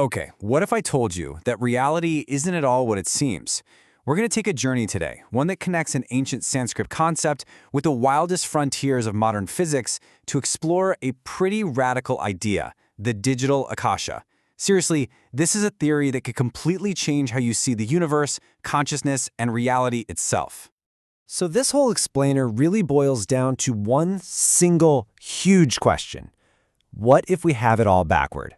Okay, what if I told you that reality isn't at all what it seems? We're going to take a journey today, one that connects an ancient Sanskrit concept with the wildest frontiers of modern physics to explore a pretty radical idea, the digital Akasha. Seriously, this is a theory that could completely change how you see the universe, consciousness, and reality itself. So this whole explainer really boils down to one single huge question. What if we have it all backward?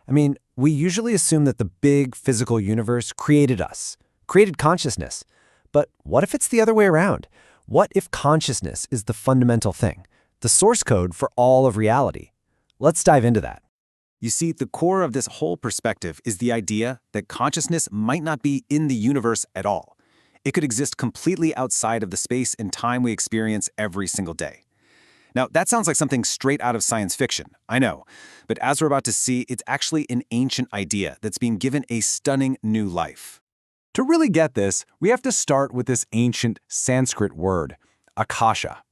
I mean, we usually assume that the big physical universe created us, created consciousness. But what if it's the other way around? What if consciousness is the fundamental thing, the source code for all of reality? Let's dive into that. You see, the core of this whole perspective is the idea that consciousness might not be in the universe at all. It could exist completely outside of the space and time we experience every single day. Now, that sounds like something straight out of science fiction, I know, but as we're about to see, it's actually an ancient idea that's being given a stunning new life. To really get this, we have to start with this ancient Sanskrit word, Akasha.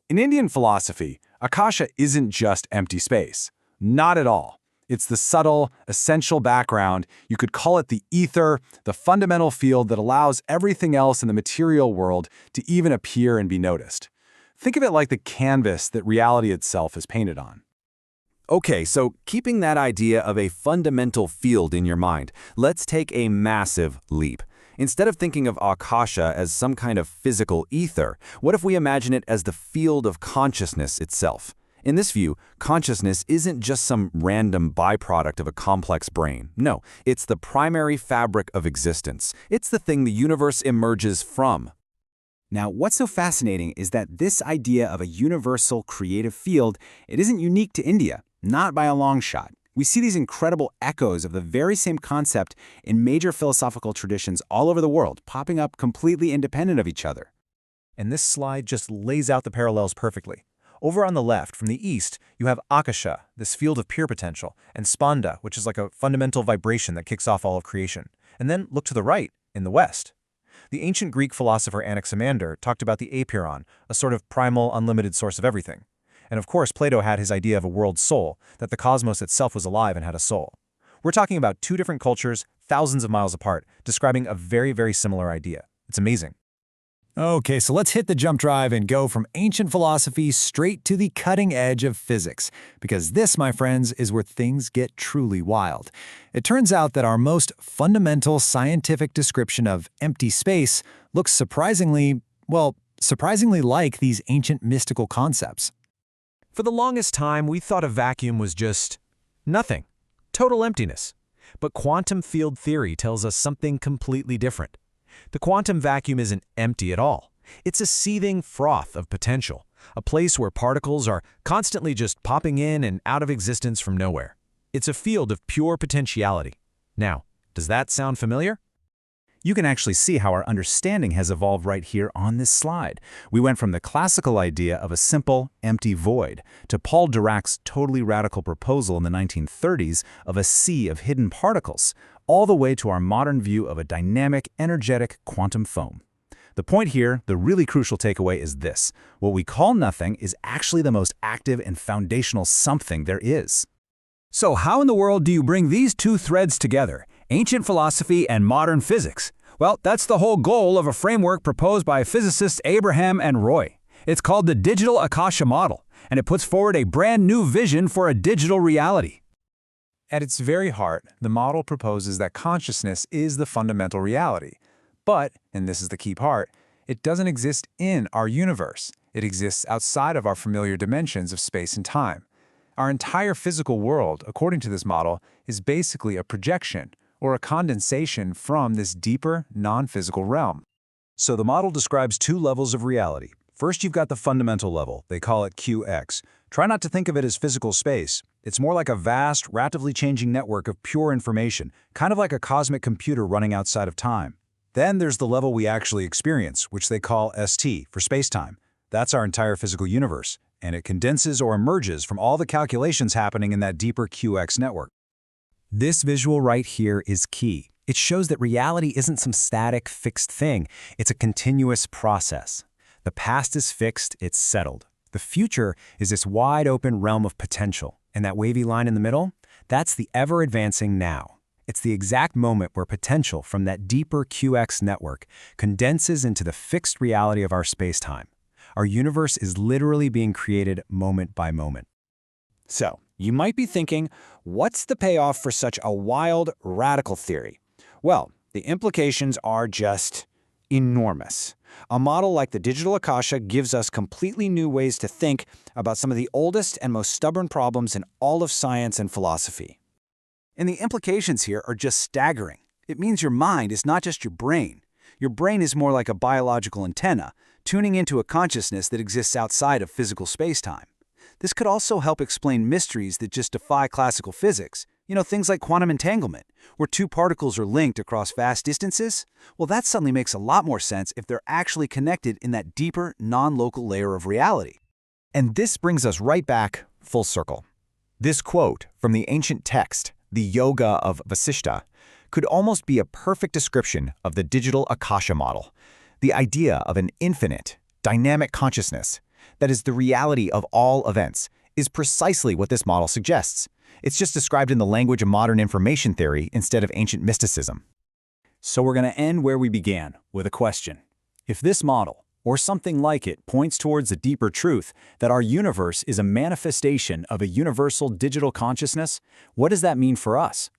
In Indian philosophy, Akasha isn't just empty space. Not at all. It's the subtle, essential background. You could call it the ether, the fundamental field that allows everything else in the material world to even appear and be noticed. Think of it like the canvas that reality itself is painted on. Okay, so keeping that idea of a fundamental field in your mind, let's take a massive leap. Instead of thinking of Akasha as some kind of physical ether, what if we imagine it as the field of consciousness itself? In this view, consciousness isn't just some random byproduct of a complex brain. No, it's the primary fabric of existence. It's the thing the universe emerges from. Now, what's so fascinating is that this idea of a universal creative field, it isn't unique to India, not by a long shot. We see these incredible echoes of the very same concept in major philosophical traditions all over the world, popping up completely independent of each other. And this slide just lays out the parallels perfectly. Over on the left, from the east, you have Akasha, this field of pure potential, and Spanda, which is like a fundamental vibration that kicks off all of creation. And then look to the right, in the west. The ancient Greek philosopher Anaximander talked about the apeiron, a sort of primal, unlimited source of everything. And of course, Plato had his idea of a world soul, that the cosmos itself was alive and had a soul. We're talking about two different cultures, thousands of miles apart, describing a very, very similar idea. It's amazing. Okay, so let's hit the jump drive and go from ancient philosophy straight to the cutting edge of physics. Because this, my friends, is where things get truly wild. It turns out that our most fundamental scientific description of empty space looks surprisingly like these ancient mystical concepts. For the longest time, we thought a vacuum was just nothing, total emptiness. But quantum field theory tells us something completely different. The quantum vacuum isn't empty at all. It's a seething froth of potential, a place where particles are constantly just popping in and out of existence from nowhere. It's a field of pure potentiality. Now, does that sound familiar? You can actually see how our understanding has evolved right here on this slide. We went from the classical idea of a simple, empty void to Paul Dirac's totally radical proposal in the 1930s of a sea of hidden particles, all the way to our modern view of a dynamic, energetic quantum foam. The point here, the really crucial takeaway is this. What we call nothing is actually the most active and foundational something there is. So how in the world do you bring these two threads together, ancient philosophy and modern physics? Well, that's the whole goal of a framework proposed by physicists Abraham and Roy. It's called the Digital Akasha Model, and it puts forward a brand new vision for a digital reality. At its very heart, the model proposes that consciousness is the fundamental reality. But, and this is the key part, it doesn't exist in our universe. It exists outside of our familiar dimensions of space and time. Our entire physical world, according to this model, is basically a projection or a condensation from this deeper, non-physical realm. So the model describes two levels of reality. First, you've got the fundamental level. They call it QX. Try not to think of it as physical space. It's more like a vast, rapidly changing network of pure information, kind of like a cosmic computer running outside of time. Then there's the level we actually experience, which they call ST, for space-time. That's our entire physical universe, and it condenses or emerges from all the calculations happening in that deeper QX network. This visual right here is key. It shows that reality isn't some static, fixed thing. It's a continuous process. The past is fixed, it's settled. The future is this wide-open realm of potential. And that wavy line in the middle? That's the ever-advancing now. It's the exact moment where potential from that deeper QX network condenses into the fixed reality of our space-time. Our universe is literally being created moment by moment. So, you might be thinking, what's the payoff for such a wild, radical theory? Well, the implications are just enormous. A model like the digital Akasha gives us completely new ways to think about some of the oldest and most stubborn problems in all of science and philosophy. And the implications here are just staggering. It means your mind is not just your brain. Your brain is more like a biological antenna, tuning into a consciousness that exists outside of physical space-time. This could also help explain mysteries that just defy classical physics. Things like quantum entanglement, where two particles are linked across vast distances. Well, that suddenly makes a lot more sense if they're actually connected in that deeper, non-local layer of reality. And this brings us right back full circle. This quote from the ancient text, the Yoga of Vasishta, could almost be a perfect description of the digital Akasha model, the idea of an infinite, dynamic consciousness that is the reality of all events, is precisely what this model suggests. It's just described in the language of modern information theory instead of ancient mysticism. So we're going to end where we began, with a question. If this model, or something like it, points towards a deeper truth that our universe is a manifestation of a universal digital consciousness, what does that mean for us?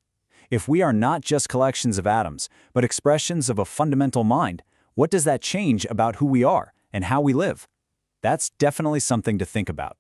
If we are not just collections of atoms, but expressions of a fundamental mind, what does that change about who we are and how we live? That's definitely something to think about.